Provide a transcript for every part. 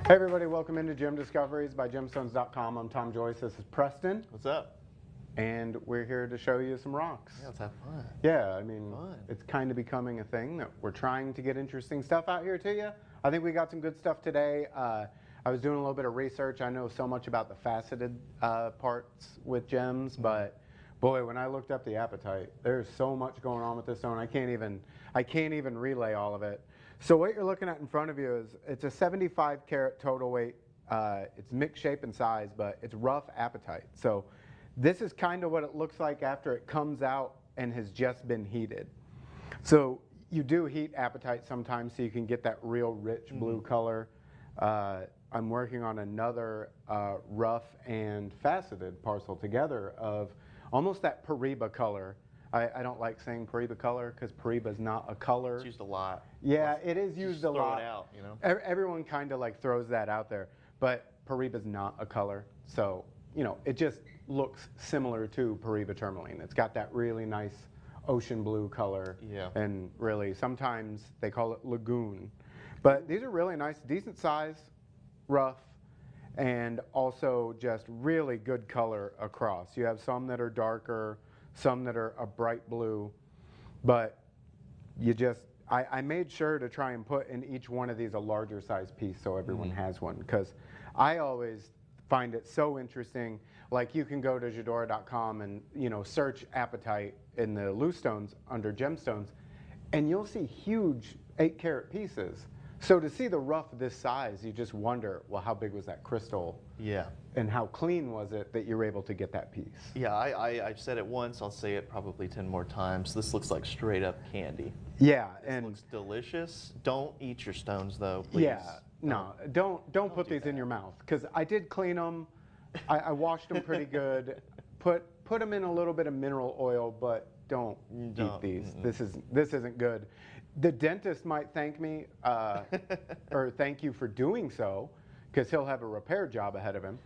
Hey everybody, welcome into Gem Discoveries by gemstones.com. I'm Tom Joyce, this is Preston. What's up? And we're here to show you some rocks. Yeah, let's have fun. Yeah, I mean, Fun. it's kind of becoming a thing that we're trying to get interesting stuff out here to you. I think we got some good stuff today. I was doing a little bit of research. I know so much about the faceted parts with gems, but boy, when I looked up the apatite, there's so much going on with this stone. I can't even relay all of it. So what you're looking at in front of you is, it's a 75 carat total weight. It's mixed shape and size, but it's rough apatite. So this is kind of what it looks like after it comes out and has just been heated. So you do heat apatite sometimes so you can get that real rich blue color. I'm working on another rough and faceted parcel together of almost that Pariba color. I don't like saying Pariba color because Pariba is not a color. It's used a lot. Yeah, it is used a lot. Throw it out, you know. Everyone kind of like throws that out there, but Pariba is not a color. So, you know, it just looks similar to Pariba tourmaline. It's got that really nice ocean blue color. Yeah. And really, sometimes they call it lagoon. But these are really nice, decent size, rough, and also just really good color across. You have some that are darker, some that are a bright blue, but you just, I made sure to try and put in each one of these a larger size piece so everyone has one, because I always find it so interesting. Like, you can go to Jadora.com and, you know, search apatite in the loose stones under gemstones, and you'll see huge 8 carat pieces. So to see the rough this size, you just wonder, well, how big was that crystal? Yeah. And how clean was it that you're able to get that piece? Yeah, I've said it once, I'll say it probably 10 more times. This looks like straight up candy. Yeah. This looks delicious. Don't eat your stones though, please. Yeah, no, don't put these in your mouth, because I did clean them. I washed them pretty good. Put them in a little bit of mineral oil, but don't eat these. This isn't good. The dentist might thank me, or thank you for doing so, because he'll have a repair job ahead of him.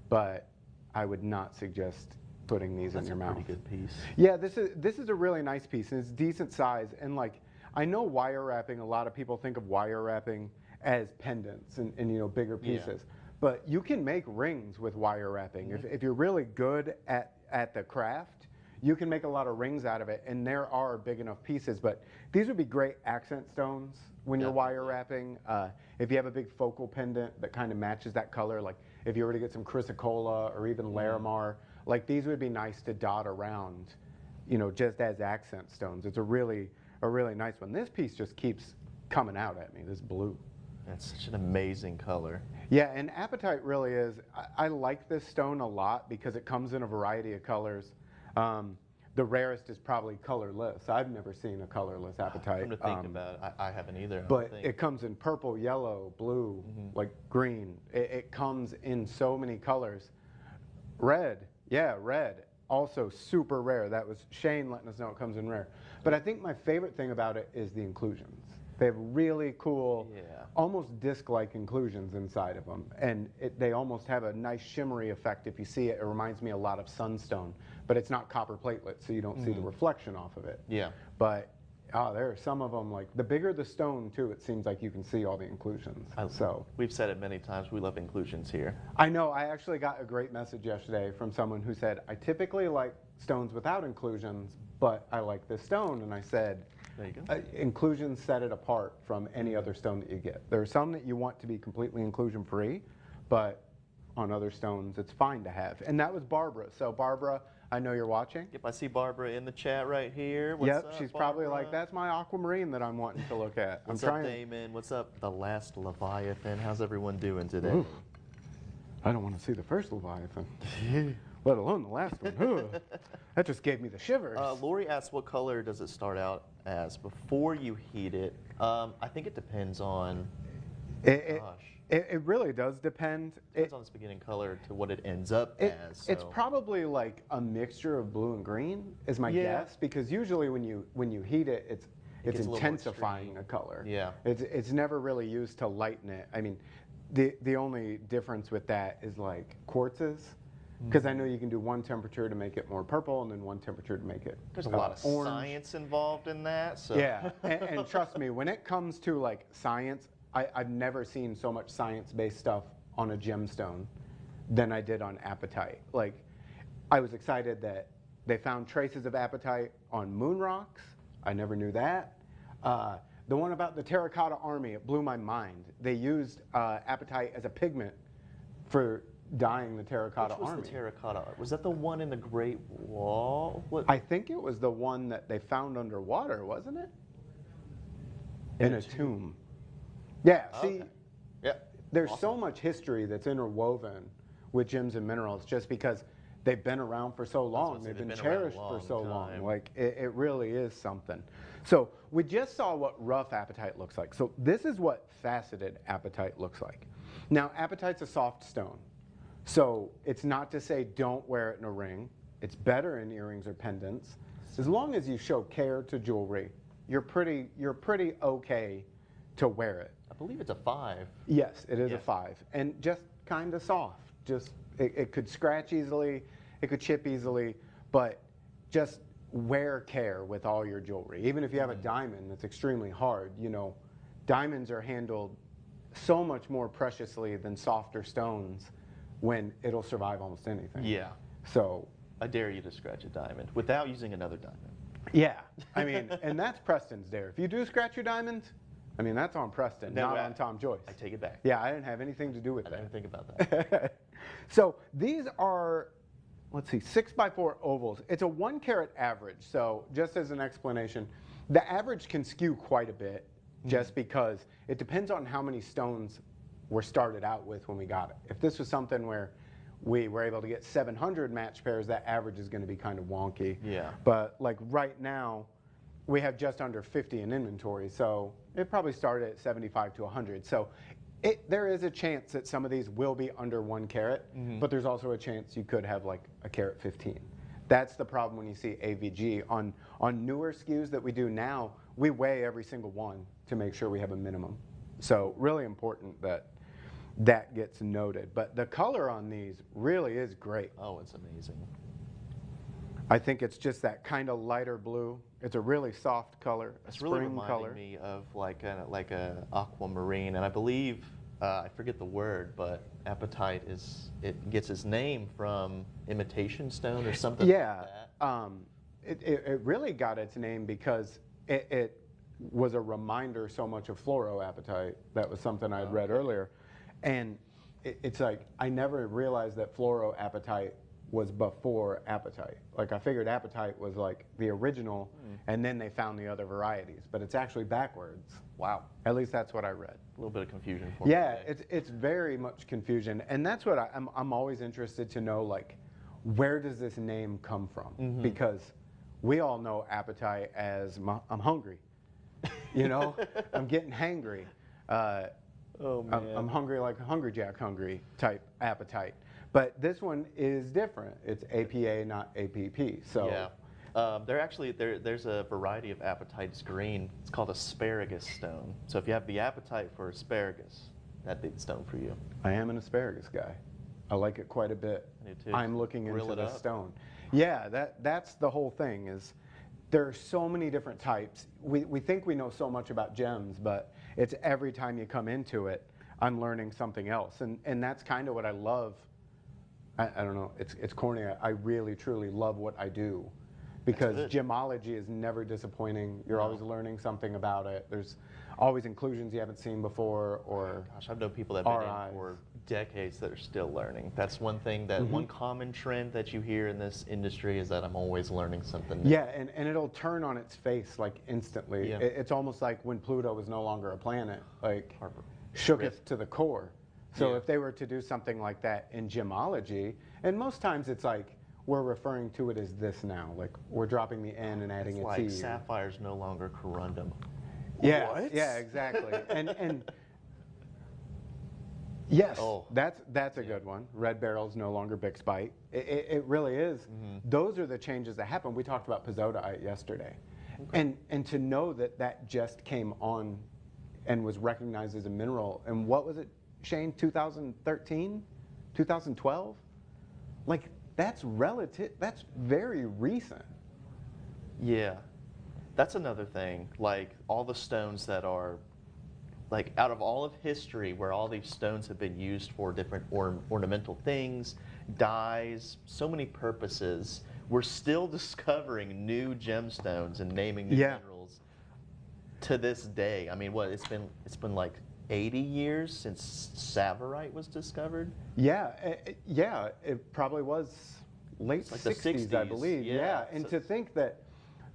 But I would not suggest putting these in your mouth. That's a pretty good piece. Yeah, this is a really nice piece, and it's decent size. And like, I know wire wrapping, a lot of people think of wire wrapping as pendants and you know, bigger pieces. Yeah. But you can make rings with wire wrapping. If you're really good at the craft, you can make a lot of rings out of it, and there are big enough pieces. But these would be great accent stones when you're wire wrapping. If you have a big focal pendant that kind of matches that color, like if you were to get some chrysocolla or even larimar, like these would be nice to dot around, you know, just as accent stones. It's a really nice one. This piece just keeps coming out at me, this blue. That's such an amazing color. Yeah, and apatite really is, I like this stone a lot because it comes in a variety of colors. The rarest is probably colorless. I've never seen a colorless apatite. Come to think about it, I haven't either. But it comes in purple, yellow, blue, like green. It comes in so many colors. Red, yeah, red. Also super rare. That was Shane letting us know it comes in rare. But I think my favorite thing about it is the inclusions. They have really cool, almost disc-like inclusions inside of them. And they almost have a nice shimmery effect. If you see it, it reminds me a lot of sunstone. But it's not copper platelet, so you don't see the reflection off of it. Yeah. But there are some of them, like, the bigger the stone, too, it seems like you can see all the inclusions. We've said it many times, we love inclusions here. I know. I actually got a great message yesterday from someone who said, I typically like stones without inclusions, but I like this stone. And I said, there you go. Inclusions set it apart from any other stone that you get. There are some that you want to be completely inclusion free, but on other stones it's fine to have. And that was Barbara. So Barbara, I know you're watching. Yep, I see Barbara in the chat right here. What's up, she's Barbara? Probably like, that's my Aquamarine that I'm wanting to look at. What's up, Damon? What's up, the last Leviathan? How's everyone doing today? Ooh. I don't want to see the first Leviathan. Let alone the last one. That just gave me the shivers. Lori asks, what color does it start out as before you heat it? I think it depends on, It really does depend. It depends on its beginning color to what it ends up as. So. It's probably like a mixture of blue and green is my guess, because usually when you heat it, it's intensifying a color. Yeah. It's never really used to lighten it. I mean, the only difference with that is like quartzes. Because I know you can do one temperature to make it more purple and then one temperature to make it There's a lot of orange. science involved in that. So. Yeah, and trust me, when it comes to like science, I've never seen so much science-based stuff on a gemstone than I did on apatite. Like, I was excited that they found traces of apatite on moon rocks. I never knew that. The one about the terracotta army, it blew my mind. They used apatite as a pigment for dyeing the terracotta Which was army. the terracotta? Was that the one in the Great Wall? What? I think it was the one that they found underwater, wasn't it? In a tomb. Yeah, see, Okay. Yeah. there's Awesome. so much history that's interwoven with gems and minerals just because they've been around for so long. say, They've they've been been around a cherished for long so long. time. Like, it really is something. So we just saw what rough apatite looks like. So this is what faceted apatite looks like. Now, apatite's a soft stone. So it's not to say don't wear it in a ring. It's better in earrings or pendants. As long as you show care to jewelry, you're pretty okay to wear it. I believe it's a 5. Yes, it is Yeah. a 5, and just kind of soft. Just it could scratch easily, it could chip easily, but just wear care with all your jewelry. Even if you have a diamond that's extremely hard, you know, diamonds are handled so much more preciously than softer stones when it'll survive almost anything. Yeah. So, I dare you to scratch a diamond without using another diamond. yeah, I mean, and that's Preston's dare. If you do scratch your diamond, I mean, that's on Preston, No, not on Tom Joyce. I take it back. Yeah, I didn't have anything to do with I that. didn't think about that. So these are, let's see, 6x4 ovals. It's a 1 carat average. So just as an explanation, the average can skew quite a bit just because it depends on how many stones were started out with when we got it. If this was something where we were able to get 700 match pairs, that average is going to be kind of wonky. Yeah. But like right now, we have just under 50 in inventory, so it probably started at 75 to 100. So there is a chance that some of these will be under 1 carat, but there's also a chance you could have like a carat 15. That's the problem when you see AVG. On newer SKUs that we do now, we weigh every single one to make sure we have a minimum. So really important that that gets noted. But the color on these really is great. Oh, it's amazing. I think it's just that kind of lighter blue. It's a really soft color, a It's really spring reminding color. me of like a aquamarine, and I believe I forget the word, but apatite it gets its name from imitation stone or something Yeah, like that. it really got its name because it was a reminder so much of fluoroapatite. That was something I had read earlier, and it's like I never realized that fluoroapatite was before apatite. Like I figured apatite was like the original, and then they found the other varieties, but it's actually backwards. Wow. At least that's what I read. A little bit of confusion for me. Yeah, today. it's very much confusion, and that's what I'm always interested to know. Like, where does this name come from? Because we all know apatite as I'm hungry. You know, I'm getting hangry. Oh man. I'm hungry like a Hungry Jack hungry type appetite. But this one is different. It's APA, not APP. So yeah. There's a variety of apatites green. It's called asparagus stone. So if you have the appetite for asparagus, that'd be the stone for you. I am an asparagus guy. I like it quite a bit. I do too. I'm looking Grill into it the up. stone. Yeah, that's the whole thing is there are so many different types. We think we know so much about gems, but it's every time you come into it, I'm learning something else. And that's kind of what I love. I don't know, it's corny. I really, truly love what I do because good. gemology is never disappointing. You're No. always learning something about it. There's always inclusions you haven't seen before or Gosh, I've known people that have been RIs. in for decades that are still learning. That's one thing that one common trend that you hear in this industry is that I'm always learning something new. Yeah, and it'll turn on its face like instantly. Yeah. It's almost like when Pluto was no longer a planet, like Harper. shooketh to the core. So Yeah. if they were to do something like that in gemology, and most times it's like we're referring to it as this now, like we're dropping the N and adding It's a like T. sapphire's no longer corundum. Yeah, What? yeah, exactly. and yes, Oh. that's a good one. Red barrel's no longer Bixbite. It really is. Those are the changes that happen. We talked about Pizodite yesterday. And to know that that just came on and was recognized as a mineral, and what was it, Shane, 2013, 2012? Like, that's very recent. Yeah, that's another thing. Like all the stones that are like out of all of history where all these stones have been used for different ornamental things, dyes, so many purposes, we're still discovering new gemstones and naming new minerals to this day. I mean, what, it's been like 80 years since Savarite was discovered? Yeah, it probably was late like 60s, I believe. Yeah, and to think that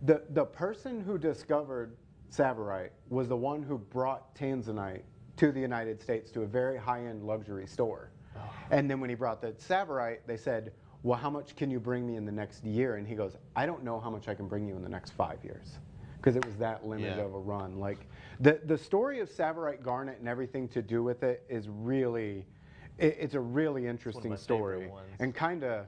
the person who discovered Savarite was the one who brought tanzanite to the United States to a very high-end luxury store. Oh. And then when he brought the Savarite, they said, well, how much can you bring me in the next year? And he goes, I don't know how much I can bring you in the next 5 years. Because it was that limited of a run. Like the story of Savarite garnet and everything to do with it is really, it's a really interesting story. And kind of,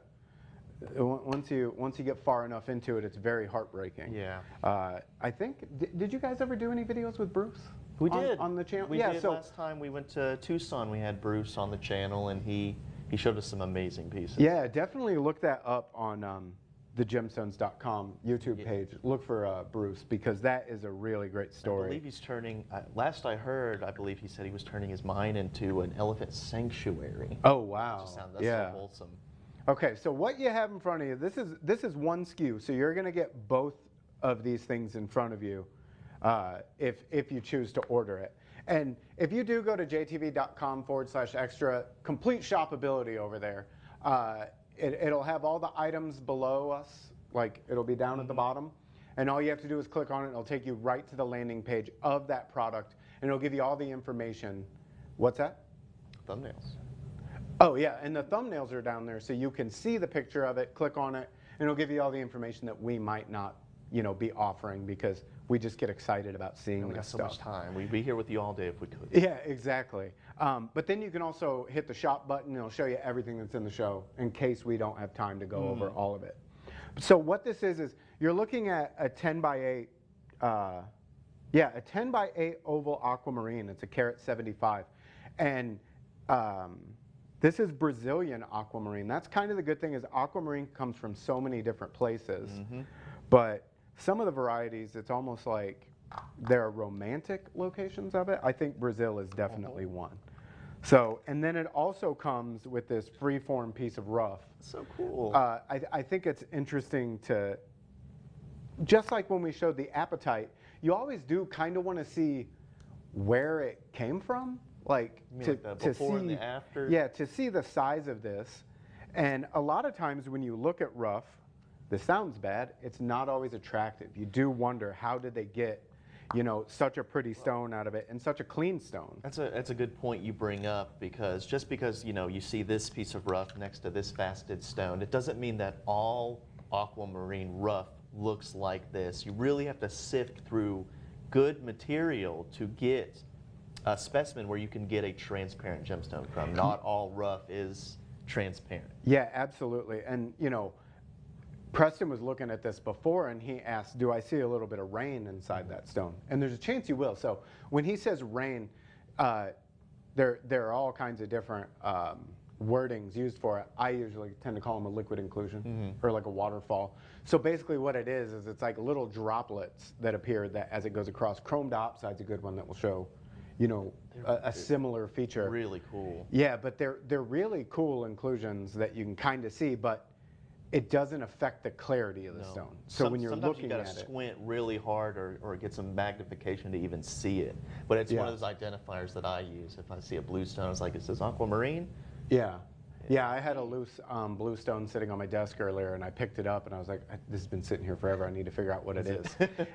once you get far enough into it, it's very heartbreaking. Yeah. I think, did you guys ever do any videos with Bruce? We did. On the channel? We did last time we went to Tucson. We had Bruce on the channel, and he showed us some amazing pieces. Yeah, definitely look that up on the gemstones.com YouTube page. Look for Bruce, because that is a really great story. I believe he's turning, last I heard, I believe he said he was turning his mine into an elephant sanctuary. Oh, wow. That's so wholesome. Okay, so what you have in front of you, this is one SKU, so you're going to get both of these things in front of you if you choose to order it. And if you do go to jtv.com/extra, complete shopability over there. It'll have all the items below us, like it'll be down at the bottom, and all you have to do is click on it, and it'll take you right to the landing page of that product, and it'll give you all the information. What's that? Thumbnails. Oh yeah, and the thumbnails are down there, so you can see the picture of it, click on it, and it'll give you all the information that we might not, be offering, because we just get excited about seeing this stuff. We got so much time. We'd be here with you all day if we could. Yeah, exactly. But then you can also hit the shop button, and it'll show you everything that's in the show in case we don't have time to go over all of it. So what this is you're looking at a 10 by 8, a 10 by 8 oval aquamarine. It's a carat 75. And this is Brazilian aquamarine. That's kind of the good thing, is aquamarine comes from so many different places. But some of the varieties, it's almost like there are romantic locations of it. I think Brazil is definitely one. So, and then it also comes with this freeform piece of rough. So cool. I think it's interesting to, just like when we showed the Apatite, you always do kind of want to see where it came from. Like the before and the after? Yeah, to see the size of this. And a lot of times when you look at rough, this sounds bad, it's not always attractive. You do wonder, how did they get, such a pretty stone out of it, and such a clean stone? That's a good point you bring up, because just because you see this piece of rough next to this faceted stone, it doesn't mean that all aquamarine rough looks like this. You really have to sift through good material to get a specimen where you can get a transparent gemstone from. Not all rough is transparent. Yeah, absolutely. And Preston was looking at this before, and he asked, do I see a little bit of rain inside that stone? And there's a chance you will. So when he says rain, there are all kinds of different wordings used for it. I usually tend to call them a liquid inclusion or like a waterfall. So basically what it is it's like little droplets that appear that as it goes across. Chrome dioxide's a good one that will show a similar feature. Really cool. Yeah, but they're really cool inclusions that you can kind of see, but it doesn't affect the clarity of the stone. So when you're looking at it, sometimes you got to squint really hard or get some magnification to even see it. But it's one of those identifiers that I use. If I see a blue stone, it's like, it says aquamarine. Yeah. Yeah, I had a loose blue stone sitting on my desk earlier, and I picked it up, and I was like, this has been sitting here forever. I need to figure out what it is.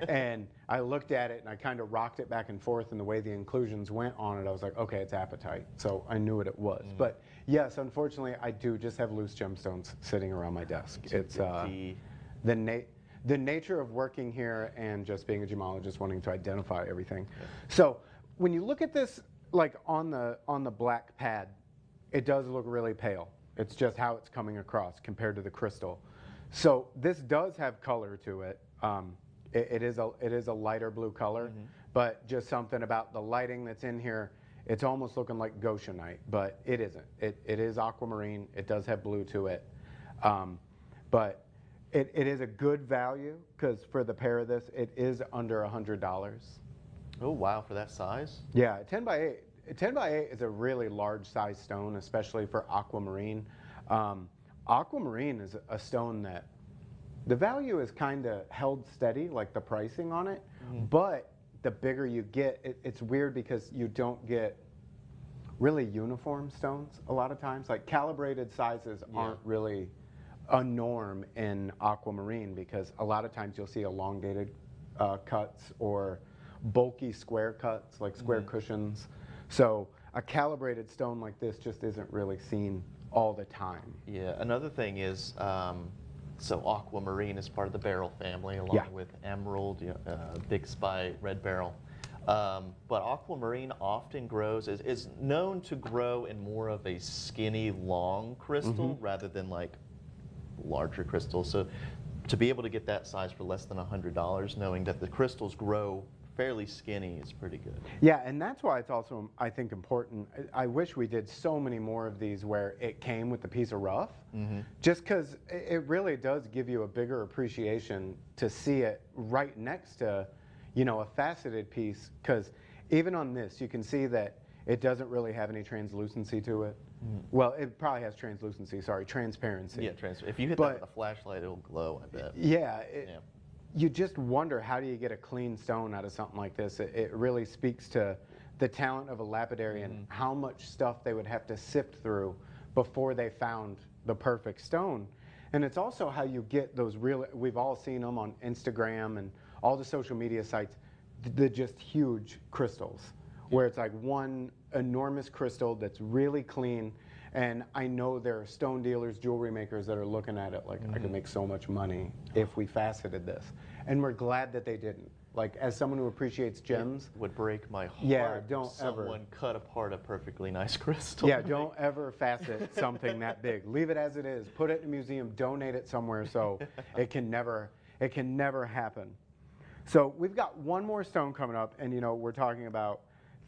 And I looked at it, and I kind of rocked it back and forth, and the way the inclusions went on it, I was like, okay, it's apatite. So I knew what it was. But yes, unfortunately, I do just have loose gemstones sitting around my desk. It's the nature of working here and just being a gemologist, wanting to identify everything. So when you look at this, like on the black pad, it does look really pale. It's just how it's coming across compared to the crystal. So this does have color to it. It is a lighter blue color, but just something about the lighting that's in here, it's almost looking like goshenite, but it isn't. It is aquamarine. It does have blue to it. But it is a good value, because for the pair of this, it is under $100. Oh, wow, for that size? Yeah, 10 by 8. 10 by 8 is a really large size stone, especially for aquamarine. Um, Aquamarine is a stone that the value is kind of held steady, like the pricing on it, but the bigger you get, it's weird because you don't get really uniform stones a lot of times. Like calibrated sizes aren't really a norm in aquamarine because a lot of times you'll see elongated cuts or bulky square cuts, like square cushions. So a calibrated stone like this just isn't really seen all the time. Yeah, another thing is, so aquamarine is part of the beryl family, along with emerald, big spy, red beryl. But aquamarine often grows, is known to grow in more of a skinny, long crystal rather than like larger crystals. So to be able to get that size for less than $100, knowing that the crystals grow fairly skinny is pretty good. Yeah, and that's why it's also, I think, important. I wish we did so many more of these where it came with a piece of rough, just because it really does give you a bigger appreciation to see it right next to, a faceted piece. Because even on this, you can see that it doesn't really have any translucency to it. Well, it probably has translucency, sorry, transparency. Yeah, if you hit that with a flashlight, it'll glow, I bet. Yeah. You just wonder, how do you get a clean stone out of something like this? It really speaks to the talent of a lapidary and how much stuff they would have to sift through before they found the perfect stone. And it's also how you get those real, we've all seen them on Instagram and all the social media sites, the just huge crystals, where it's like one enormous crystal that's really clean. And I know there are stone dealers, jewelry makers that are looking at it like, I could make so much money if we faceted this. And we're glad that they didn't. Like, as someone who appreciates gems. It would break my heart don't if someone cut apart a perfectly nice crystal. Yeah, don't ever facet something that big. Leave it as it is. Put it in a museum, donate it somewhere so it can never happen. So we've got one more stone coming up, and we're talking about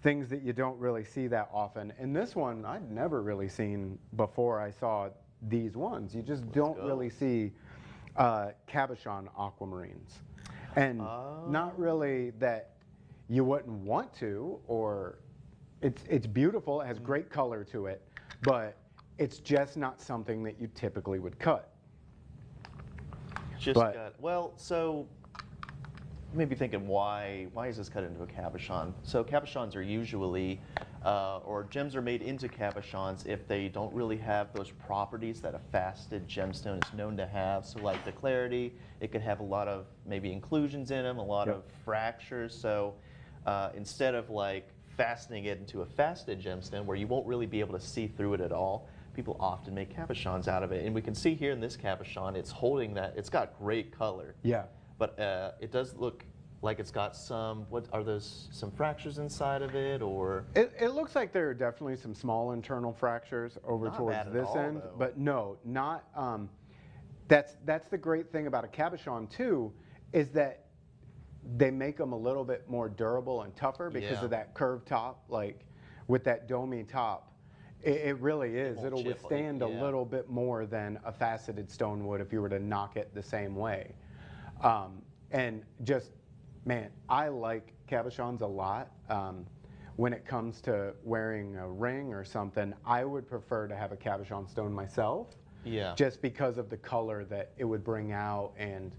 things that you don't really see that often. And this one I'd never really seen before I saw these ones. You just don't really see cabochon aquamarines. And not really that you wouldn't want to, or it's beautiful, it has great color to it, but it's just not something that you typically would cut. So you may be thinking, why is this cut into a cabochon? So cabochons are usually, or gems are made into cabochons if they don't really have those properties that a faceted gemstone is known to have. So like the clarity, it could have a lot of maybe inclusions in them, a lot of fractures. So instead of like fastening it into a faceted gemstone where you won't really be able to see through it at all, people often make cabochons out of it. And we can see here in this cabochon, it's holding that, it's got great color. Yeah. But it does look like it's got some, what are those, some fractures inside of it, or? It looks like there are definitely some small internal fractures over Not towards bad at this all, end, though. but no, not. That's the great thing about a cabochon too, is that they make them a little bit more durable and tougher because of that curved top, like with that domey top. It really is. It'll withstand a little bit more than a faceted stone would if you were to knock it the same way. And just, man, I like cabochons a lot. When it comes to wearing a ring or something, I would prefer to have a cabochon stone myself. Yeah. Just because of the color that it would bring out, and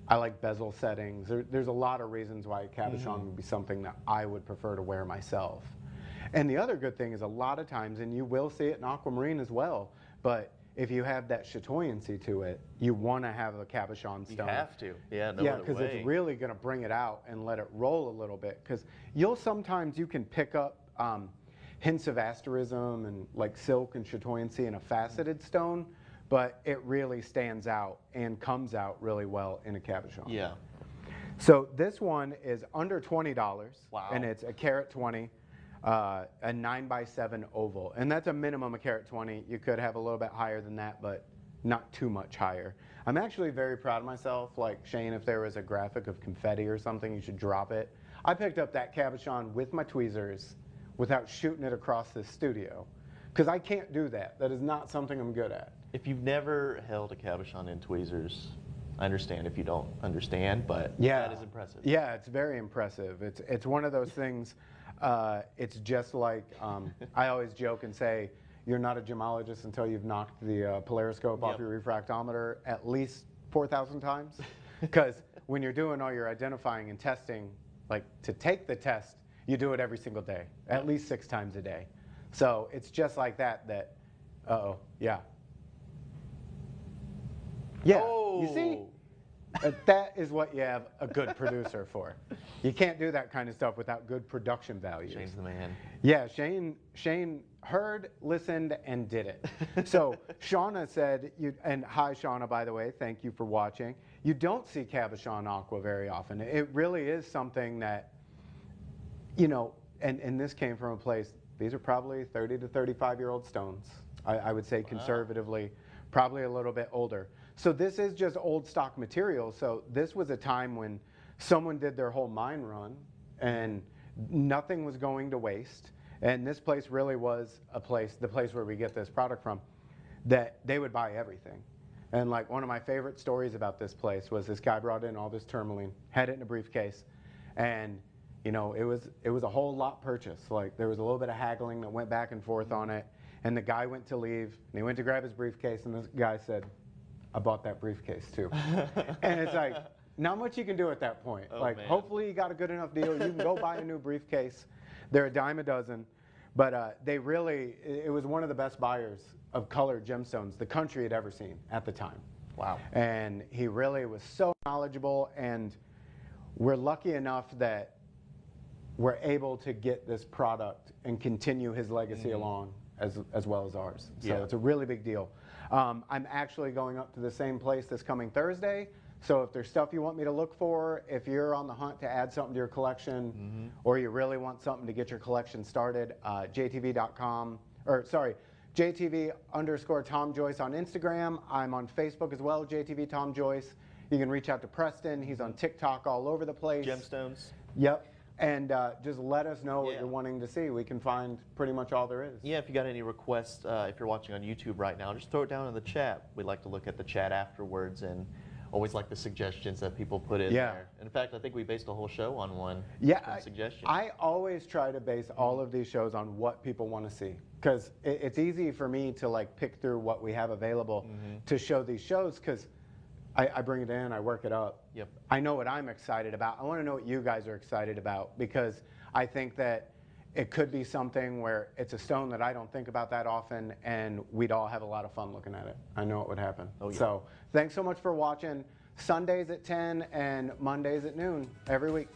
I like bezel settings. There's a lot of reasons why a cabochon would be something that I would prefer to wear myself. And the other good thing is a lot of times, and you will see it in aquamarine as well, but if you have that chatoyancy to it, you want to have a cabochon stone. You have to. Yeah, no yeah, other because way. it's really going to bring it out and let it roll a little bit. Because sometimes you can pick up hints of asterism and like silk and chatoyancy in a faceted stone, but it really stands out and comes out really well in a cabochon. Yeah. So this one is under $20. Wow. And it's a carat 20. A 9x7 oval, and that's a minimum of carat 20. You could have a little bit higher than that, but not too much higher. I'm actually very proud of myself. Like, Shane, if there was a graphic of confetti or something, you should drop it. I picked up that cabochon with my tweezers without shooting it across this studio, because I can't do that. That is not something I'm good at. If you've never held a cabochon in tweezers, I understand if you don't understand, but Yeah. that is impressive. Yeah, it's very impressive. It's one of those things. It's just like I always joke and say, you're not a gemologist until you've knocked the polariscope off your refractometer at least 4,000 times. Because when you're doing all your identifying and testing, like to take the test, you do it every single day, at least 6 times a day. So it's just like that. Uh-oh, yeah. Yeah, you see? That is what you have a good producer for. You can't do that kind of stuff without good production values. Shane's the man. Yeah, Shane heard, listened, and did it. So Shauna said, and hi Shauna, by the way, thank you for watching. You don't see cabochon aqua very often. It really is something that, you know, and this came from a place, these are probably 30 to 35-year-old stones. I would say conservatively, probably a little bit older. So this is just old stock material. So this was a time when someone did their whole mine run and nothing was going to waste. And this place really was the place where we get this product from, that they would buy everything. And like one of my favorite stories about this place was this guy brought in all this tourmaline, had it in a briefcase, and you know, it was a whole lot purchase. Like there was a little bit of haggling that went back and forth on it. And the guy went to leave, and he went to grab his briefcase, and this guy said, I bought that briefcase too. And it's like, not much you can do at that point. Like, hopefully you got a good enough deal. You can go buy a new briefcase. They're a dime a dozen. But they really, it was one of the best buyers of colored gemstones the country had ever seen at the time. Wow. And he really was so knowledgeable, and we're lucky enough that we're able to get this product and continue his legacy along as well as ours. So it's a really big deal. I'm actually going up to the same place this coming Thursday. So if there's stuff you want me to look for, if you're on the hunt to add something to your collection, or you really want something to get your collection started, jtv.com, or sorry, JTV_Tom Joyce on Instagram. I'm on Facebook as well, JTV Tom Joyce. You can reach out to Preston. He's on TikTok all over the place. Gemstones. Yep. And just let us know what you're wanting to see. We can find pretty much all there is. Yeah, if you got any requests, if you're watching on YouTube right now, just throw it down in the chat. We like to look at the chat afterwards and always like the suggestions that people put in there. In fact, I think we based a whole show on one suggestion. I always try to base all of these shows on what people want to see, because it's easy for me to like pick through what we have available to show these shows, because I bring it in, I work it up. Yep. I know what I'm excited about. I want to know what you guys are excited about, because I think that it could be something where it's a stone that I don't think about that often, and we'd all have a lot of fun looking at it. I know it would happen. Oh, yeah. So thanks so much for watching. Sundays at 10 and Mondays at noon every week.